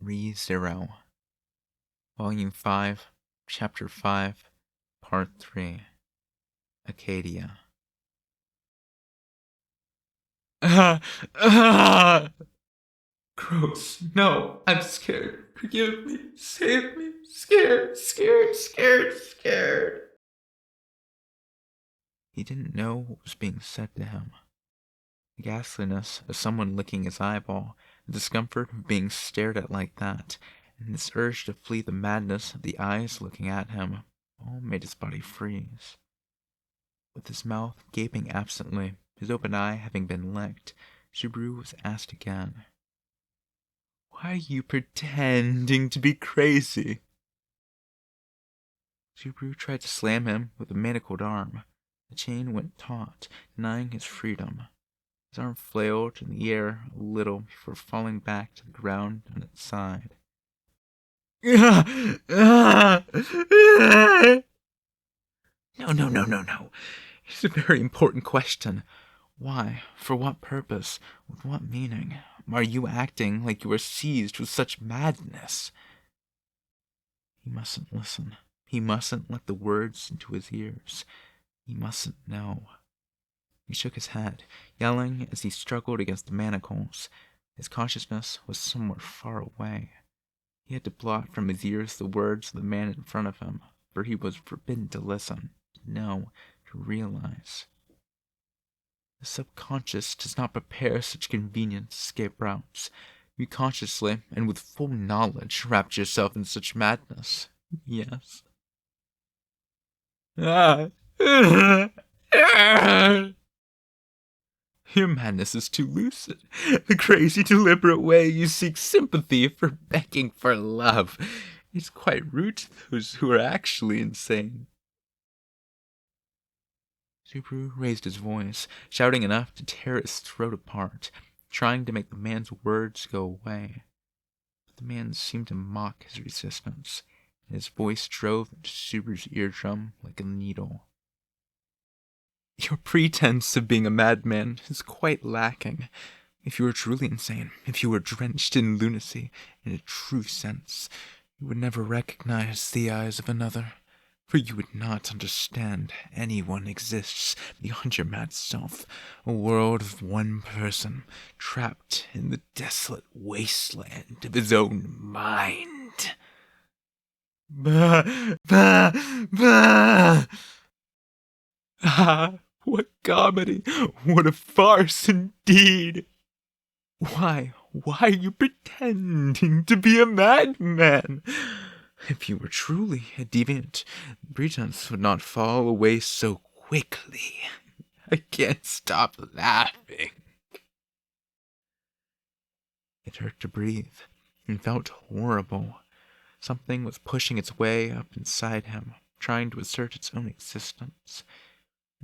Re-0, Volume 5, Chapter 5, Part 3, Acedia. Gross. No, I'm scared. Forgive me. Save me. Scared. He didn't know what was being said to him. The ghastliness of someone licking his eyeball, the discomfort of being stared at like that, and this urge to flee the madness of the eyes looking at him, all made his body freeze. With his mouth gaping absently, his open eye having been licked, Subaru was asked again, "Why are you pretending to be crazy?" Subaru tried to slam him with a manacled arm. The chain went taut, denying his freedom. His arm flailed in the air a little before falling back to the ground on its side. No. It's a very important question. Why, for what purpose, with what meaning, are you acting like you are seized with such madness? He mustn't listen. He mustn't let the words into his ears. He mustn't know. He shook his head, yelling as he struggled against the manacles. His consciousness was somewhere far away. He had to blot from his ears the words of the man in front of him, for he was forbidden to listen, to know, to realize. The subconscious does not prepare such convenient escape routes. You consciously and with full knowledge wrapped yourself in such madness. Yes. Your madness is too lucid. The crazy, deliberate way you seek sympathy for begging for love is quite rude to those who are actually insane. Subaru raised his voice, shouting enough to tear his throat apart, trying to make the man's words go away. But the man seemed to mock his resistance, and his voice drove into Subaru's eardrum like a needle. Your pretense of being a madman is quite lacking. If you were truly insane, if you were drenched in lunacy in a true sense, you would never recognize the eyes of another, for you would not understand anyone exists beyond your mad self, a world of one person, trapped in the desolate wasteland of his own mind. Bah, bah, bah! Ah, what comedy! What a farce indeed! Why are you pretending to be a madman? If you were truly a deviant, pretense would not fall away so quickly. I can't stop laughing. It hurt to breathe, and felt horrible. Something was pushing its way up inside him, trying to assert its own existence.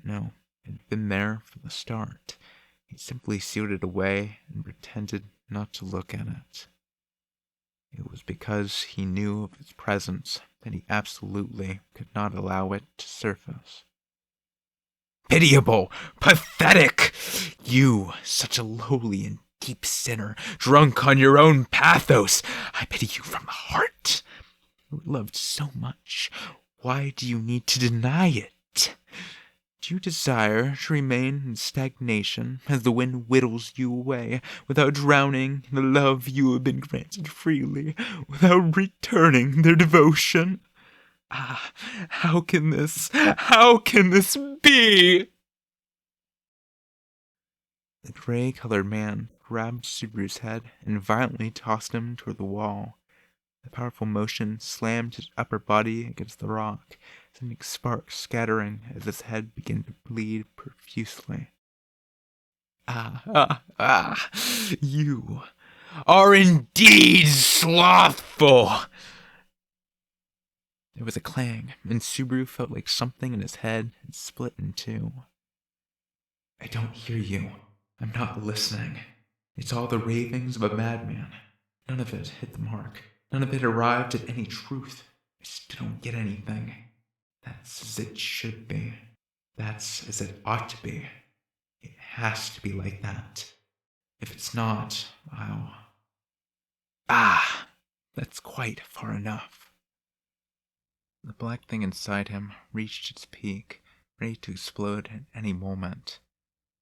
No, it had been there from the start. He simply sealed it away and pretended not to look at it. It was because he knew of its presence that he absolutely could not allow it to surface. Pitiable! Pathetic! You, such a lowly and deep sinner, drunk on your own pathos! I pity you from the heart! You were loved so much. Why do you need to deny it? Do you desire to remain in stagnation as the wind whittles you away, without drowning in the love you have been granted freely, without returning their devotion? Ah, how can this be? The gray-colored man grabbed Subaru's head and violently tossed him toward the wall. The powerful motion slammed his upper body against the rock, sending sparks scattering as his head began to bleed profusely. You are indeed slothful! There was a clang, and Subaru felt like something in his head had split in two. I don't hear you. I'm not listening. It's all the ravings of a madman. None of it hit the mark. None of it arrived at any truth. I still don't get anything. That's as it should be. That's as it ought to be. It has to be like that. If it's not, I'll... That's quite far enough. The black thing inside him reached its peak, ready to explode at any moment.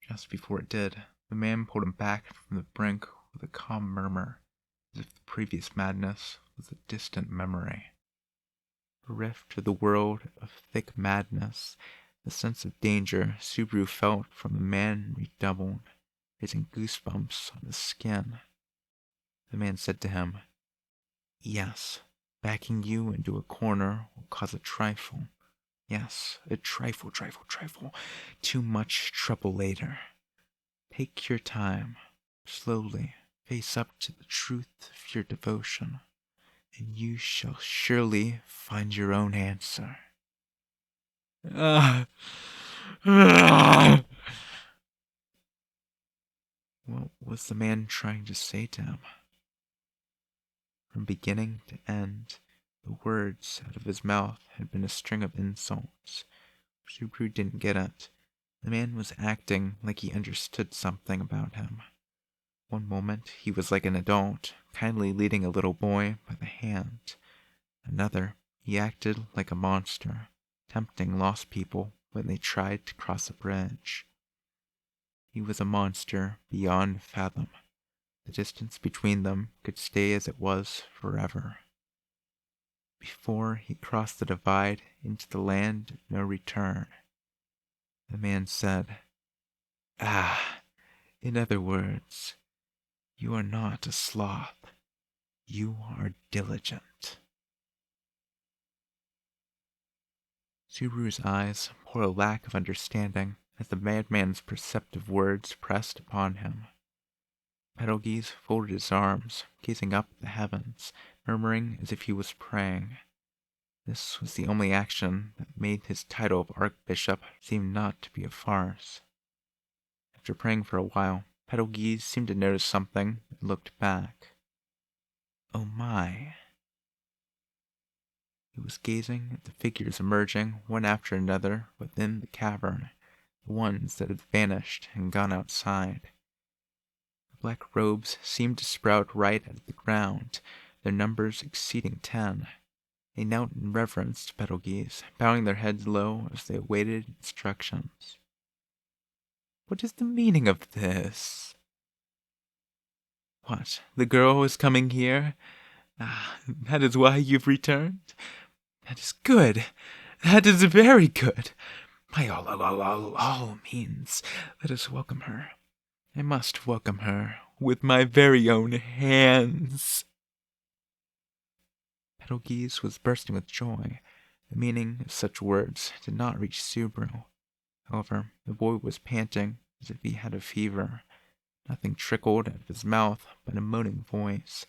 Just before it did, the man pulled him back from the brink with a calm murmur, as if the previous madness was a distant memory. Bereft to the world of thick madness, the sense of danger Subaru felt from the man redoubled, raising goosebumps on his skin. The man said to him, "Yes, backing you into a corner will cause a trifle. Yes, a trifle. Too much trouble later. Take your time, slowly face up to the truth of your devotion, and you shall surely find your own answer." What was the man trying to say to him? From beginning to end, the words out of his mouth had been a string of insults. Subaru didn't get it. The man was acting like he understood something about him. One moment he was like an adult, kindly leading a little boy by the hand. Another, he acted like a monster, tempting lost people when they tried to cross a bridge. He was a monster beyond fathom. The distance between them could stay as it was forever. Before he crossed the divide into the land of no return, the man said, in other words, you are not a sloth. You are diligent." Subaru's eyes bore a lack of understanding as the madman's perceptive words pressed upon him. Petelgeuse folded his arms, gazing up at the heavens, murmuring as if he was praying. This was the only action that made his title of Archbishop seem not to be a farce. After praying for a while, Petelgeuse seemed to notice something and looked back. Oh my! He was gazing at the figures emerging one after another within the cavern, the ones that had vanished and gone outside. The black robes seemed to sprout right out of the ground, their numbers exceeding 10. They knelt in reverence to Petelgeuse, bowing their heads low as they awaited instructions. "What is the meaning of this?" "What, the girl is coming here? That is why you've returned? That is good. That is very good. By all means, let us welcome her. I must welcome her with my very own hands." Petelgeuse was bursting with joy. The meaning of such words did not reach Subaru. However, the boy was panting as if he had a fever. Nothing trickled out of his mouth but a moaning voice,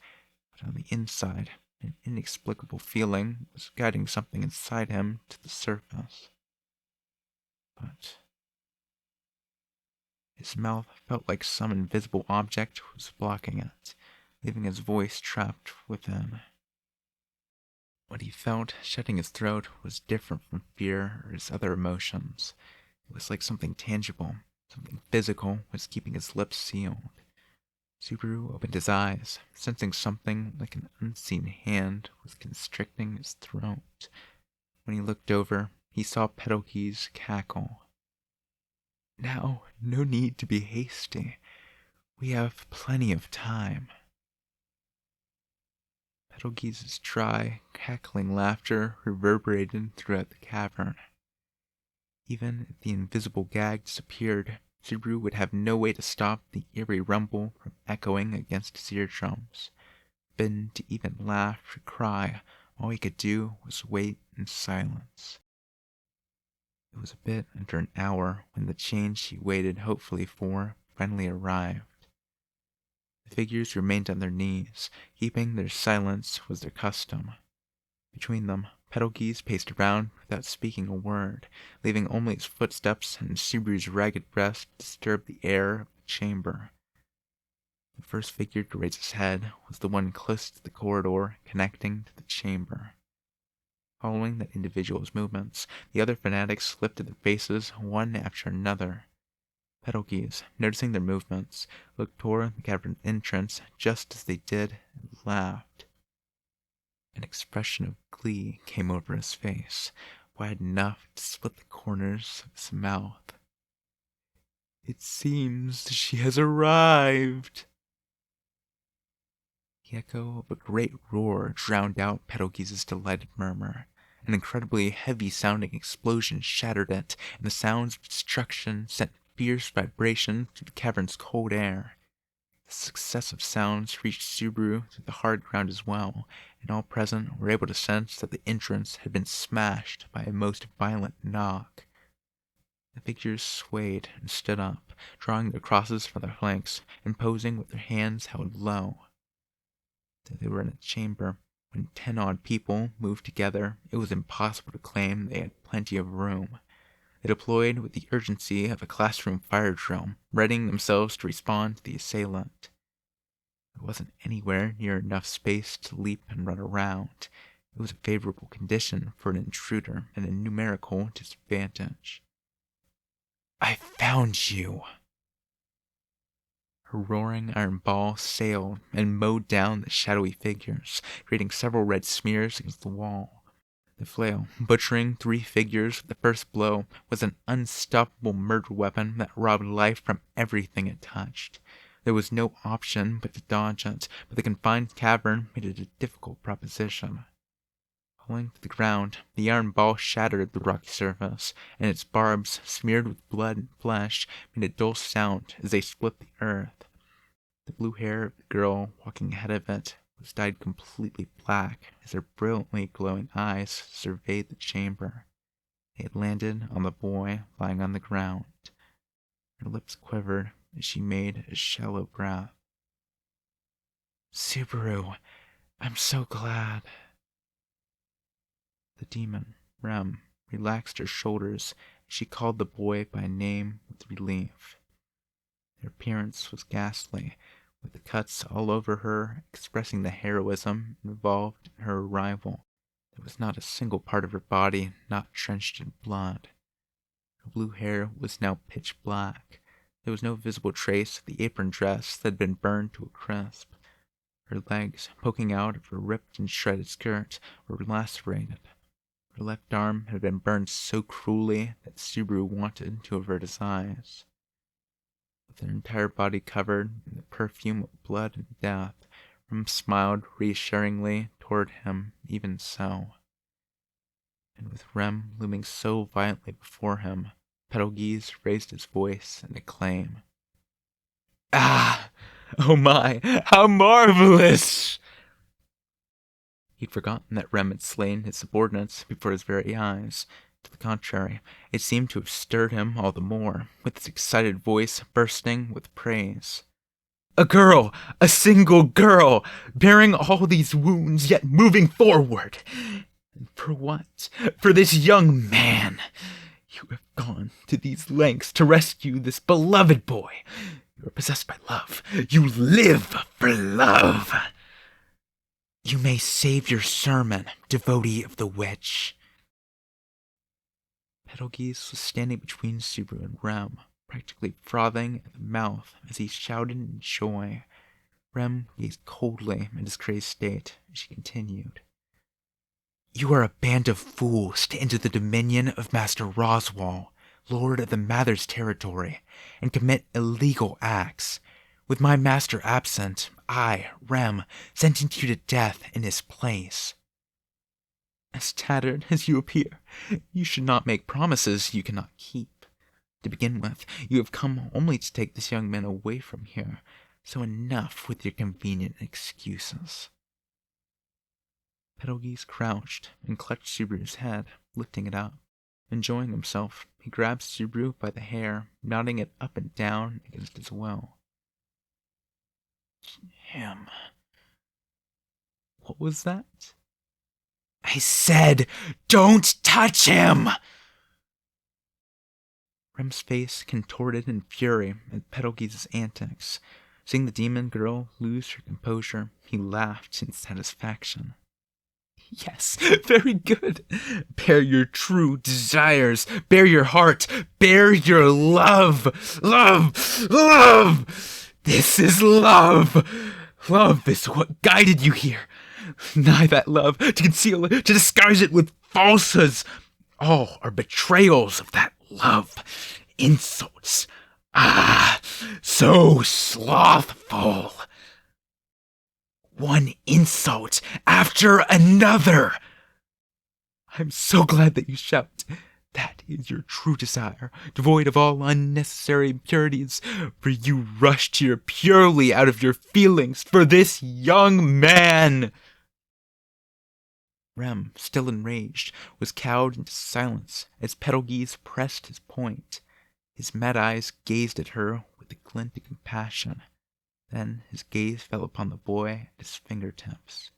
but on the inside, an inexplicable feeling was guiding something inside him to the surface. But his mouth felt like some invisible object was blocking it, leaving his voice trapped within. What he felt shutting his throat was different from fear or his other emotions. It was like something tangible, something physical was keeping his lips sealed. Subaru opened his eyes, sensing something like an unseen hand was constricting his throat. When he looked over, he saw Petelgeuse cackle. "Now, no need to be hasty. We have plenty of time." Petelgeuse's dry, cackling laughter reverberated throughout the cavern. Even if the invisible gag disappeared, Subaru would have no way to stop the eerie rumble from echoing against his eardrums. Forbidden to even laugh or cry, all he could do was wait in silence. It was a bit under an hour when the change he waited hopefully for finally arrived. The figures remained on their knees, keeping their silence was their custom. Between them, Petelgeuse paced around without speaking a word, leaving only his footsteps and Subaru's ragged breast disturb the air of the chamber. The first figure to raise his head was the one closest to the corridor connecting to the chamber. Following that individual's movements, the other fanatics lifted their faces one after another. Petelgeuse, noticing their movements, looked toward the cavern entrance just as they did and laughed. An expression of glee came over his face, wide enough to split the corners of his mouth. "It seems she has arrived." The echo of a great roar drowned out Petelgeuse's delighted murmur. An incredibly heavy-sounding explosion shattered it, and the sounds of destruction sent fierce vibration through the cavern's cold air. The successive sounds reached Subaru through the hard ground as well, and all present were able to sense that the entrance had been smashed by a most violent knock. The figures swayed and stood up, drawing their crosses from their flanks, and posing with their hands held low. Though they were in a chamber, when 10-odd people moved together, it was impossible to claim they had plenty of room. They deployed with the urgency of a classroom fire drill, readying themselves to respond to the assailant. There wasn't anywhere near enough space to leap and run around. It was a favorable condition for an intruder and a numerical disadvantage. "I found you!" Her roaring iron ball sailed and mowed down the shadowy figures, creating several red smears against the wall. The flail, butchering 3 figures with the first blow, was an unstoppable murder weapon that robbed life from everything it touched. There was no option but to dodge it, but the confined cavern made it a difficult proposition. Falling to the ground, the iron ball shattered the rocky surface, and its barbs, smeared with blood and flesh, made a dull sound as they split the earth. The blue hair of the girl walking ahead of it was dyed completely black as her brilliantly glowing eyes surveyed the chamber. They had landed on the boy lying on the ground. Her lips quivered as she made a shallow breath. "Subaru, I'm so glad." The demon, Rem, relaxed her shoulders as she called the boy by name with relief. Their appearance was ghastly, with the cuts all over her expressing the heroism involved in her arrival. There was not a single part of her body not drenched in blood. Her blue hair was now pitch black. There was no visible trace of the apron dress that had been burned to a crisp. Her legs, poking out of her ripped and shredded skirt, were lacerated. Her left arm had been burned so cruelly that Subaru wanted to avert his eyes. With her entire body covered in the perfume of blood and death, Rem smiled reassuringly toward him even so. And with Rem looming so violently before him, Petelgeuse raised his voice in acclaim. "Ah! Oh my! How marvelous!" He'd forgotten that Rem had slain his subordinates before his very eyes. To the contrary, it seemed to have stirred him all the more, with his excited voice bursting with praise. "A girl! A single girl! Bearing all these wounds, yet moving forward! And for what? For this young man! You have gone to these lengths to rescue this beloved boy! You are possessed by love! You live for love! You may save your sermon, devotee of the witch." Petelgeuse was standing between Subaru and Rem, practically frothing at the mouth as he shouted in joy. Rem gazed coldly at his crazed state as she continued. "You are a band of fools to enter the dominion of Master Roswal, Lord of the Mather's territory, and commit illegal acts. With my master absent, I, Rem, sentence you to death in his place. As tattered as you appear, you should not make promises you cannot keep. To begin with, you have come only to take this young man away from here, so enough with your convenient excuses." Petelgeuse crouched and clutched Subaru's head, lifting it up. Enjoying himself, he grabbed Subaru by the hair, nodding it up and down against his will. "Him." What was that? "I said, don't touch him!" Rem's face contorted in fury at Petelgeuse's antics. Seeing the demon girl lose her composure, he laughed in satisfaction. "Yes, very good. Bear your true desires. Bear your heart. Bear your love. Love! Love! This is love! Love is what guided you here. Deny that love, to conceal it, to disguise it with falsehoods. All are betrayals of that love, insults. Ah, so slothful. One insult after another. I'm so glad that you shout. That is your true desire, devoid of all unnecessary impurities, for you rushed here purely out of your feelings for this young man. Rem, still enraged, was cowed into silence as Petelgeuse pressed his point. His mad eyes gazed at her with a glint of compassion. Then his gaze fell upon the boy at his fingertips.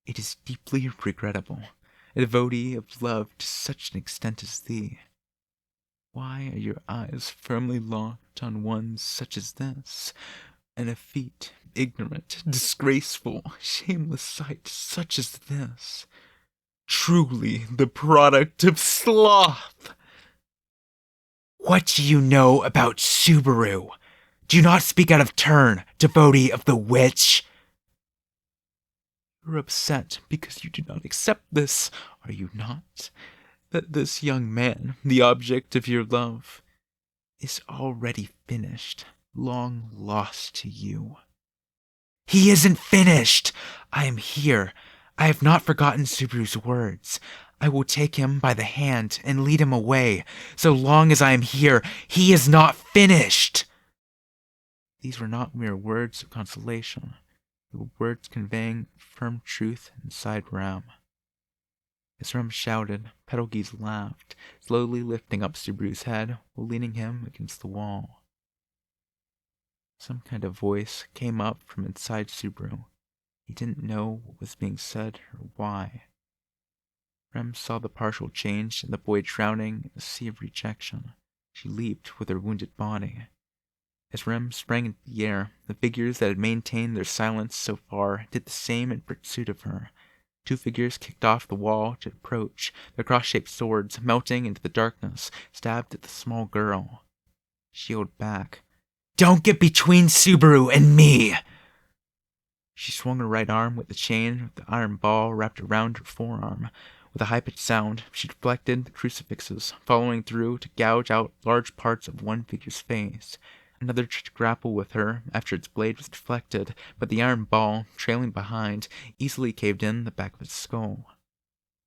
It is deeply regrettable, a devotee of love to such an extent as thee. Why are your eyes firmly locked on one such as this? An effete, ignorant, disgraceful, shameless sight such as this. Truly the product of sloth. What do you know about Subaru? Do not speak out of turn, devotee of the witch. You're upset because you do not accept this, are you not? That this young man, the object of your love, is already finished, long lost to you. He isn't finished! I am here. I have not forgotten Subaru's words. I will take him by the hand and lead him away. So long as I am here, he is not finished! These were not mere words of consolation. They were words conveying firm truth inside Rem. As Rem shouted, Petelgeuse laughed, slowly lifting up Subaru's head while leaning him against the wall. Some kind of voice came up from inside Subaru. He didn't know what was being said or why. Rem saw the partial change in the boy drowning in a sea of rejection. She leaped with her wounded body. As Rem sprang into the air, the figures that had maintained their silence so far did the same in pursuit of her. Two figures kicked off the wall to approach, their cross-shaped swords melting into the darkness, stabbed at the small girl. She yelled back, "Don't get between Subaru and me!" She swung her right arm with the chain of the iron ball wrapped around her forearm. With a high-pitched sound, she deflected the crucifixes, following through to gouge out large parts of one figure's face. Another tried to grapple with her after its blade was deflected, but the iron ball, trailing behind, easily caved in the back of its skull.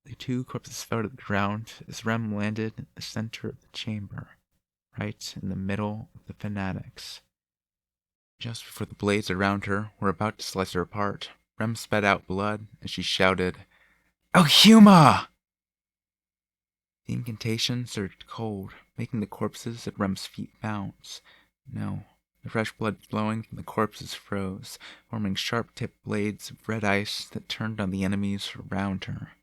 The two corpses fell to the ground as Rem landed in the center of the chamber, right in the middle of the fanatics. Just before the blades around her were about to slice her apart, Rem spat out blood as she shouted, "Alhuma!" The incantation surged cold, making the corpses at Rem's feet bounce. No, the fresh blood flowing from the corpses froze, forming sharp-tipped blades of red ice that turned on the enemies around her.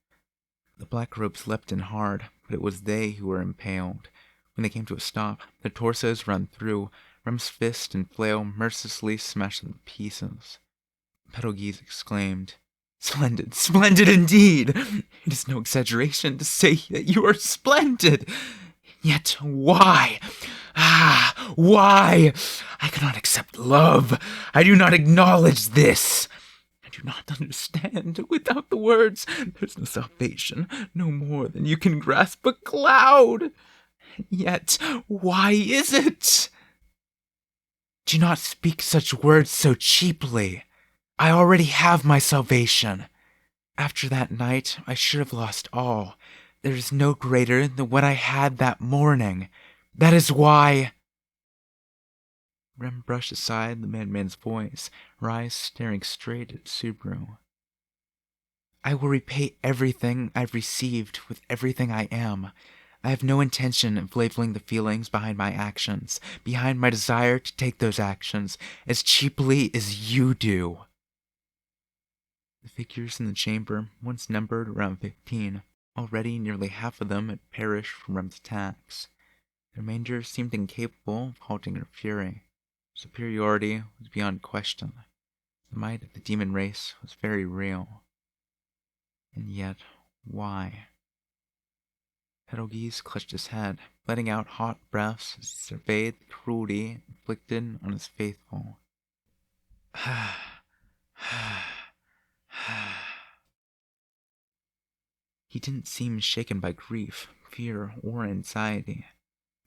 The black ropes leapt in hard, but it was they who were impaled. When they came to a stop, their torsos run through, Rem's fist and flail mercilessly smashed them to pieces. Petelgeuse exclaimed, "Splendid, splendid indeed! It is no exaggeration to say that you are splendid! Yet why? Why? I cannot accept love. I do not acknowledge this. I do not understand. Without the words, there's no salvation, no more than you can grasp a cloud. And yet, why is it? Do not speak such words so cheaply. I already have my salvation. After that night, I should have lost all. There is no greater than what I had that morning. That is why—" Rem brushed aside the madman's voice, her eyes staring straight at Subaru. "I will repay everything I've received with everything I am. I have no intention of labeling the feelings behind my actions, behind my desire to take those actions, as cheaply as you do." The figures in the chamber once numbered around 15. Already nearly half of them had perished from Rem's attacks. The remainder seemed incapable of halting her fury. Superiority was beyond question. The might of the demon race was very real. And yet, why? Petelgeuse clutched his head, letting out hot breaths as he surveyed the cruelty inflicted on his faithful. He didn't seem shaken by grief, fear, or anxiety.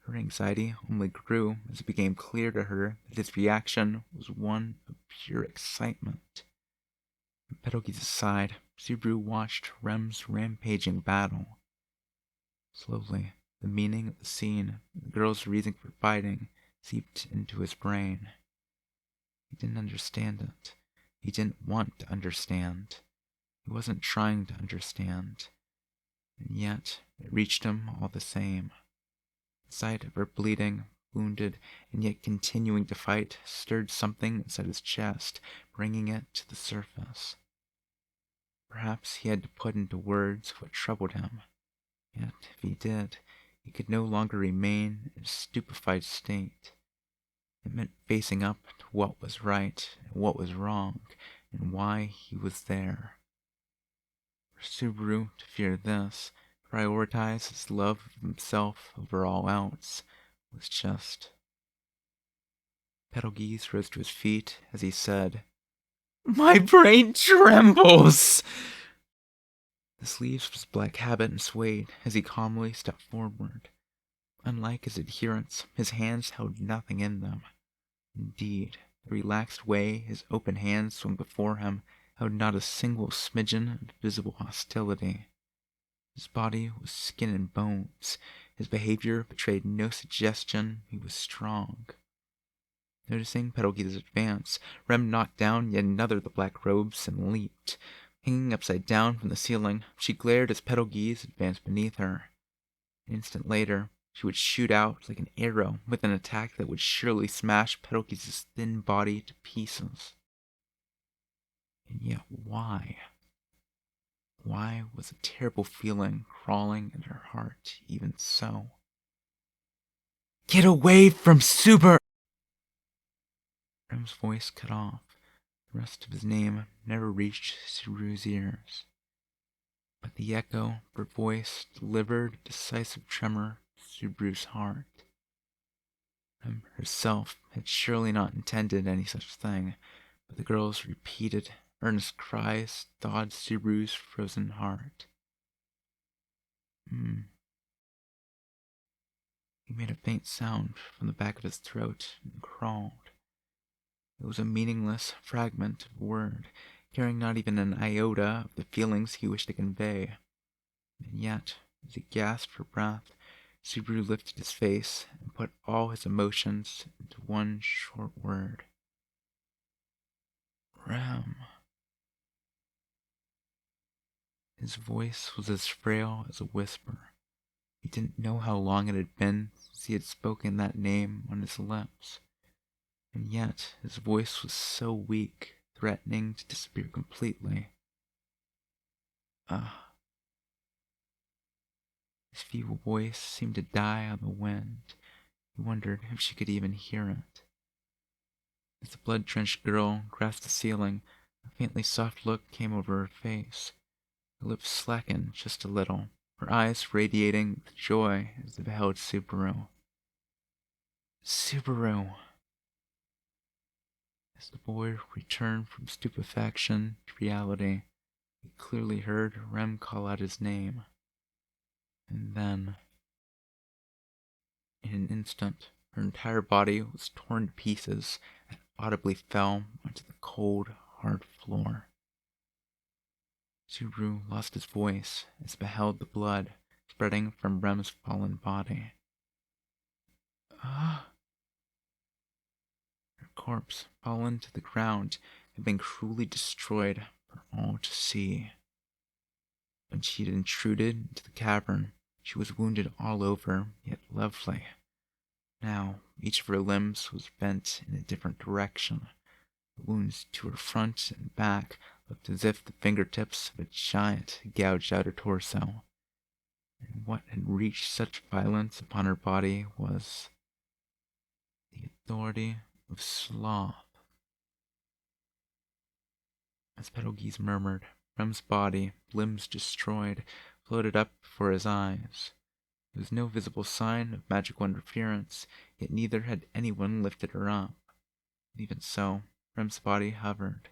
Her anxiety only grew as it became clear to her that his reaction was one of pure excitement. At Petelgeuse's side, Subaru watched Rem's rampaging battle. Slowly, the meaning of the scene, the girl's reason for fighting, seeped into his brain. He didn't understand it. He didn't want to understand. He wasn't trying to understand. And yet, it reached him all the same. The sight of her bleeding, wounded, and yet continuing to fight stirred something inside his chest, bringing it to the surface. Perhaps he had to put into words what troubled him. Yet, if he did, he could no longer remain in a stupefied state. It meant facing up to what was right and what was wrong, and why he was there. For Subaru to fear this, prioritize his love of himself over all else, was just. Petelgeuse rose to his feet as he said, "My brain trembles!" The sleeves of his black habit swayed as he calmly stepped forward. Unlike his adherents, his hands held nothing in them. Indeed, the relaxed way his open hands swung before him held not a single smidgen of visible hostility. His body was skin and bones. His behavior betrayed no suggestion he was strong. Noticing Petelgeuse's advance, Rem knocked down yet another of the black robes and leaped. Hanging upside down from the ceiling, she glared as Petelgeuse advanced beneath her. An instant later, she would shoot out like an arrow with an attack that would surely smash Petelgeuse's thin body to pieces. And yet why? Why was a terrible feeling crawling in her heart even so? "Get away from Subaru!" Rem's voice cut off. The rest of his name never reached Subaru's ears. But the echo of her voice delivered a decisive tremor to Subaru's heart. Rem herself had surely not intended any such thing, but the girl's repeated, earnest cries thawed Subaru's frozen heart. He made a faint sound from the back of his throat and crawled. It was a meaningless fragment of word, carrying not even an iota of the feelings he wished to convey. And yet, as he gasped for breath, Subaru lifted his face and put all his emotions into one short word. Rem. His voice was as frail as a whisper. He didn't know how long it had been since he had spoken that name on his lips. And yet his voice was so weak, threatening to disappear completely. His feeble voice seemed to die on the wind. He wondered if she could even hear it. As the blood-drenched girl grasped the ceiling, a faintly soft look came over her face. Her lips slackened just a little, her eyes radiating with joy as they beheld Subaru. Subaru! As the boy returned from stupefaction to reality, he clearly heard Rem call out his name. And then, in an instant, her entire body was torn to pieces and audibly fell onto the cold, hard floor. Subaru lost his voice as he beheld the blood spreading from Rem's fallen body. Her corpse, fallen to the ground, had been cruelly destroyed for all to see. When she had intruded into the cavern, she was wounded all over, yet lovely. Now, each of her limbs was bent in a different direction. The wounds to her front and back looked as if the fingertips of a giant had gouged out her torso. And what had reached such violence upon her body was the authority of sloth. As Petelgeuse murmured, Rem's body, limbs destroyed, floated up before his eyes. There was no visible sign of magical interference, yet neither had anyone lifted her up. And even so, Rem's body hovered.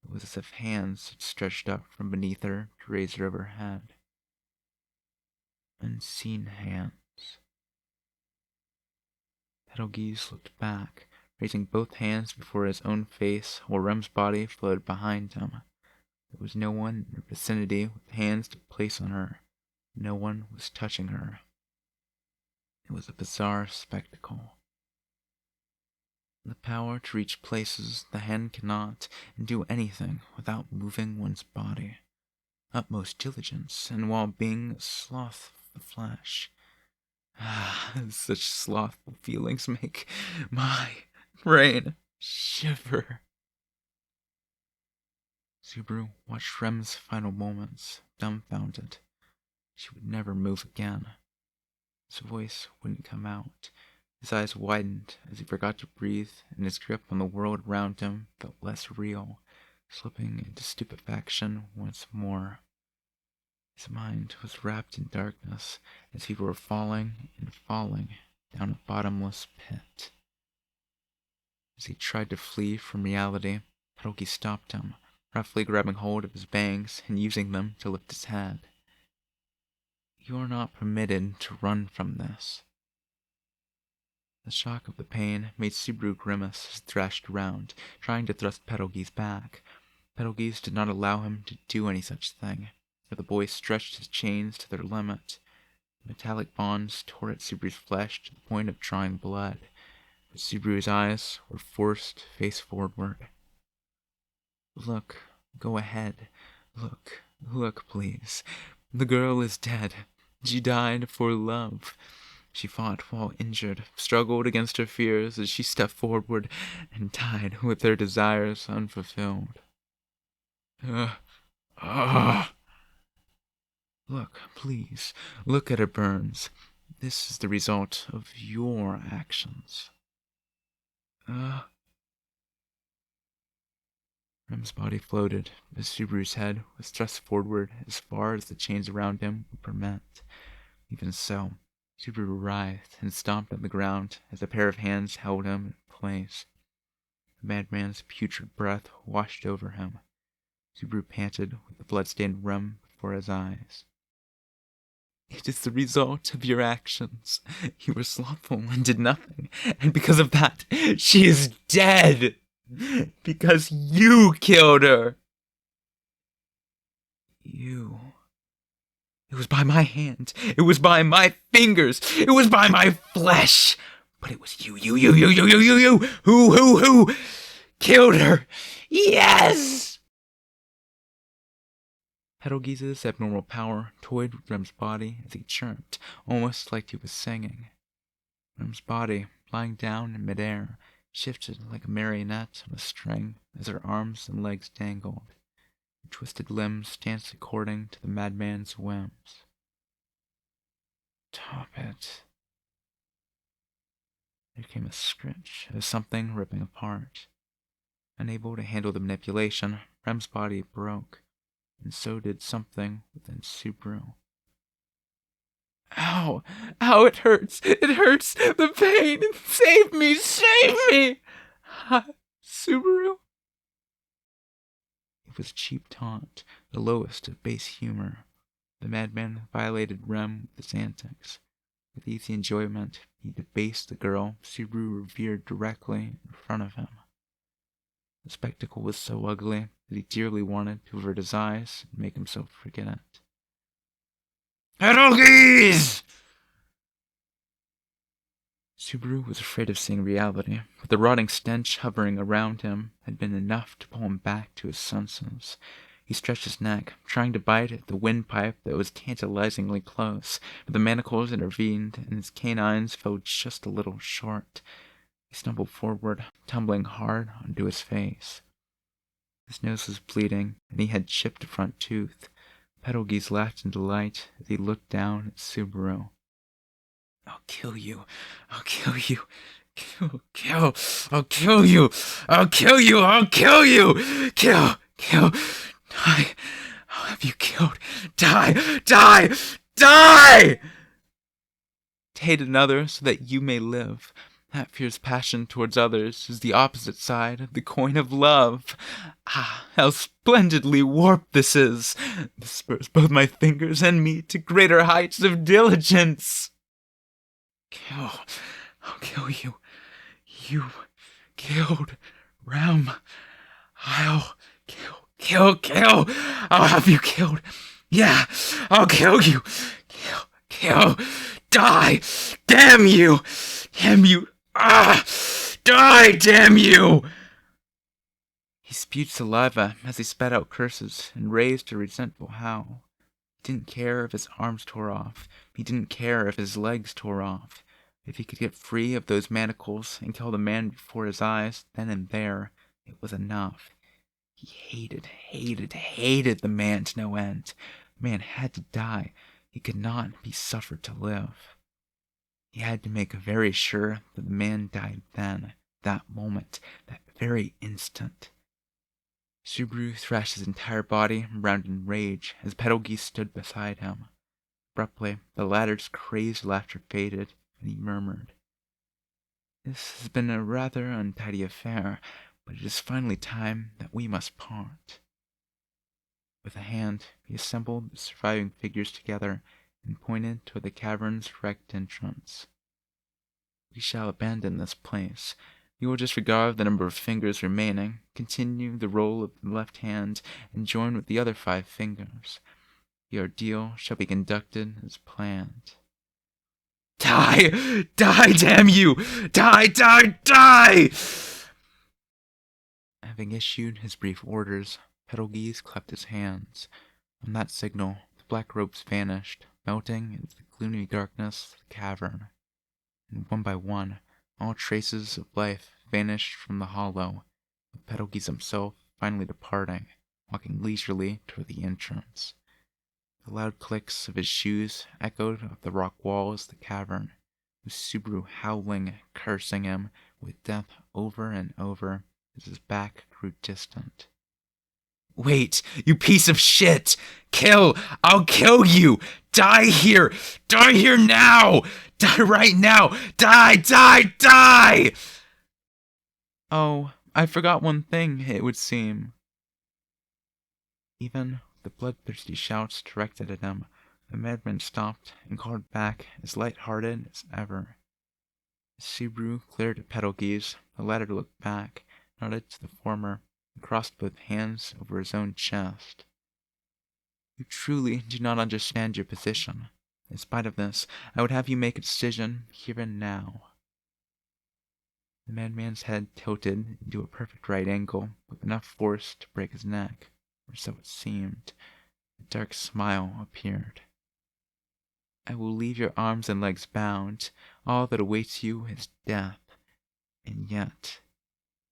It was as if hands had stretched up from beneath her to raise her overhead. unseen hands. Petelgeuse looked back, raising both hands before his own face while Rem's body floated behind him. There was no one in her vicinity with hands to place on her. No one was touching her. It was a bizarre spectacle. The power to reach places the hand cannot, and do anything without moving one's body. Utmost diligence, and while being a sloth of the flesh. Such slothful feelings make my brain shiver. Subaru watched Rem's final moments, dumbfounded. She would never move again. His voice wouldn't come out. His eyes widened as he forgot to breathe, and his grip on the world around him felt less real, slipping into stupefaction once more. His mind was wrapped in darkness, as if he were falling and falling down a bottomless pit. As he tried to flee from reality, Petelgeuse stopped him, roughly grabbing hold of his bangs and using them to lift his head. You are not permitted to run from this. The shock of the pain made Subaru grimace as he thrashed around, trying to thrust Petelgeuse back. Petelgeuse did not allow him to do any such thing, for the boy stretched his chains to their limit. The metallic bonds tore at Subaru's flesh to the point of drawing blood, but Subaru's eyes were forced face forward. Look, go ahead. Look, please. The girl is dead. She died for love. She fought while injured, struggled against her fears as she stepped forward, and died with her desires unfulfilled. Look, please. Look at her burns. This is the result of your actions. Rem's body floated as Subaru's head was thrust forward as far as the chains around him would permit. Even so, Subaru writhed and stomped on the ground as a pair of hands held him in place. The madman's putrid breath washed over him. Subaru panted with the blood-stained Rem before his eyes. It is the result of your actions. You were slothful and did nothing, and because of that, she is dead! Because you killed her! You... It was by my hand. It was by my fingers. It was by my flesh. But it was you, who killed her. Yes! Petelgeuse's abnormal power toyed with Rem's body as he chirped, almost like he was singing. Rem's body, lying down in midair, shifted like a marionette on a string as her arms and legs dangled. Her twisted limbs danced according to the madman's whims. Stop it. There came a scritch as something ripping apart. Unable to handle the manipulation, Rem's body broke, and so did something within Subaru. Ow! Ow, it hurts! It hurts! The pain! Save me! Save me! Subaru? It was cheap taunt, the lowest of base humor. The madman violated Rem with his antics. With easy enjoyment, he debased the girl Subaru revered directly in front of him. The spectacle was so ugly that he dearly wanted to avert his eyes and make himself forget it. Petelgeuse! Subaru was afraid of seeing reality, but the rotting stench hovering around him had been enough to pull him back to his senses. He stretched his neck, trying to bite at the windpipe that was tantalizingly close, but the manacles intervened, and his canines fell just a little short. He stumbled forward, tumbling hard onto his face. His nose was bleeding, and he had chipped a front tooth. Petelgeuse laughed in delight as he looked down at Subaru. I'll kill you. I'll kill you. Kill. I'll kill you. I'll kill you. I'll kill you. Kill. Die. I'll have you killed. Die! To hate another so that you may live. That fierce passion towards others is the opposite side of the coin of love. Ah, how splendidly warped this is! This spurs both my fingers and me to greater heights of diligence. Kill. I'll kill you. You killed Rem. I'll kill. I'll have you killed. Yeah, I'll kill you. Kill. Die. Damn you. Ah! Die, damn you! He spewed saliva as he spat out curses and raised a resentful howl. He didn't care if his arms tore off. He didn't care if his legs tore off. If he could get free of those manacles and kill the man before his eyes, then and there, it was enough. He hated the man to no end. The man had to die. He could not be suffered to live. He had to make very sure that the man died then, that moment, that very instant. Subaru thrashed his entire body around in rage as Petelgeuse stood beside him. Abruptly, the latter's crazed laughter faded, and he murmured, "This has been a rather untidy affair, but it is finally time that we must part." With a hand, he assembled the surviving figures together and pointed toward the cavern's wrecked entrance. "We shall abandon this place. You will disregard the number of fingers remaining, continue the roll of the left hand, and join with the other 5 fingers. The ordeal shall be conducted as planned." Die! Die, damn you! Die! Having issued his brief orders, Petelgeuse clapped his hands. On that signal, the black ropes vanished, melting into the gloomy darkness of the cavern. And one by one, all traces of life vanished from the hollow, with Petelgeuse himself finally departing, walking leisurely toward the entrance. The loud clicks of his shoes echoed off the rock walls of the cavern, with Subaru howling, cursing him with death over and over as his back grew distant. "Wait, you piece of shit! Kill! I'll kill you! Die here! Die here now! Die right now! Die! Oh, I forgot one thing, it would seem." Even the bloodthirsty shouts directed at him, the madman stopped and called back as light-hearted as ever. As Subaru glared at Petelgeuse, the latter looked back, nodded to the former, and crossed both hands over his own chest. "You truly do not understand your position. In spite of this, I would have you make a decision here and now." The madman's head tilted into a perfect right angle, with enough force to break his neck, or so it seemed. A dark smile appeared. "I will leave your arms and legs bound. All that awaits you is death. And yet,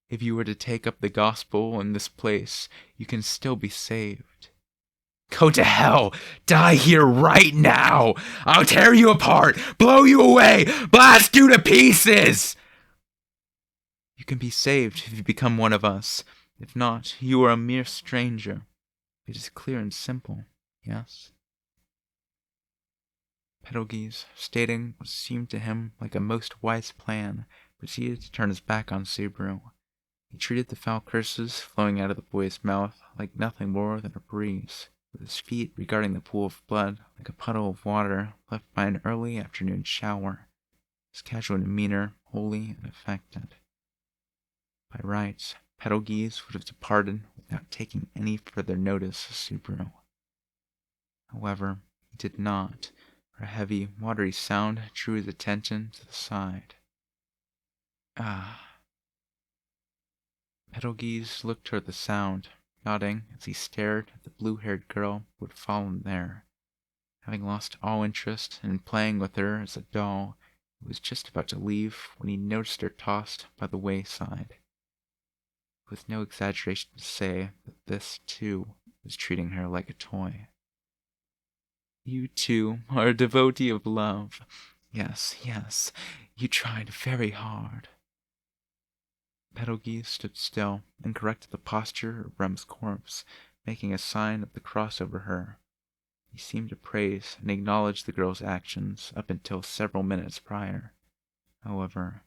if you were to take up the gospel in this place, you can still be saved." "Go to hell! Die here right now! I'll tear you apart! Blow you away! Blast you to pieces!" "You can be saved if you become one of us. If not, you are a mere stranger. It is clear and simple, yes?" Petelgeuse, stating what seemed to him like a most wise plan, proceeded to turn his back on Subaru. He treated the foul curses flowing out of the boy's mouth like nothing more than a breeze, with his feet regarding the pool of blood like a puddle of water left by an early afternoon shower, his casual demeanor wholly unaffected. By rights, Petelgeuse would have departed without taking any further notice of Subaru. However, he did not, for a heavy, watery sound drew his attention to the side. "Ah." Petelgeuse looked toward the sound, nodding as he stared at the blue-haired girl who had fallen there. Having lost all interest in playing with her as a doll, he was just about to leave when he noticed her tossed by the wayside. With no exaggeration to say that this, too, was treating her like a toy. "You, too, are a devotee of love. Yes, you tried very hard." Petelgeuse stood still and corrected the posture of Rem's corpse, making a sign of the cross over her. He seemed to praise and acknowledge the girl's actions up until several minutes prior. However,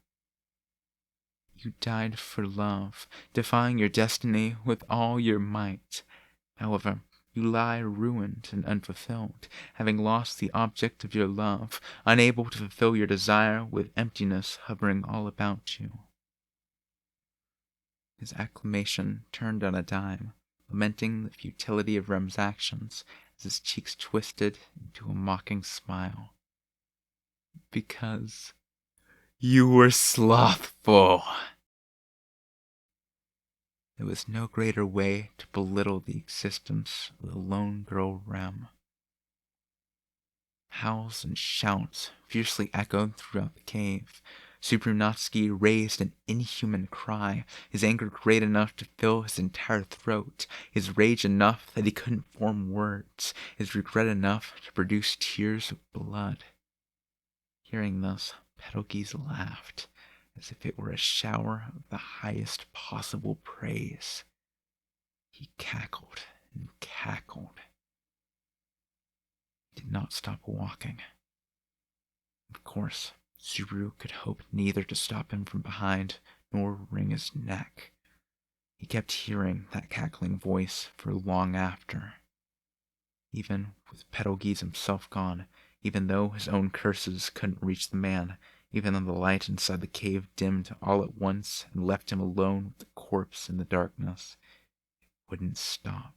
You died for love, defying your destiny with all your might. However, you lie ruined and unfulfilled, having lost the object of your love, unable to fulfill your desire with emptiness hovering all about you. His acclamation turned on a dime, lamenting the futility of Rem's actions as his cheeks twisted into a mocking smile. Because you were slothful. There was no greater way to belittle the existence of the lone girl Rem. Howls and shouts fiercely echoed throughout the cave. Supranatsky raised an inhuman cry, his anger great enough to fill his entire throat, his rage enough that he couldn't form words, his regret enough to produce tears of blood. Hearing this, Petelgeuse laughed, as if it were a shower of the highest possible praise. He cackled and cackled. He did not stop walking. Of course, Subaru could hope neither to stop him from behind nor wring his neck. He kept hearing that cackling voice for long after. Even with Petelgeuse himself gone, even though his own curses couldn't reach the man, even though the light inside the cave dimmed all at once and left him alone with the corpse in the darkness, it wouldn't stop.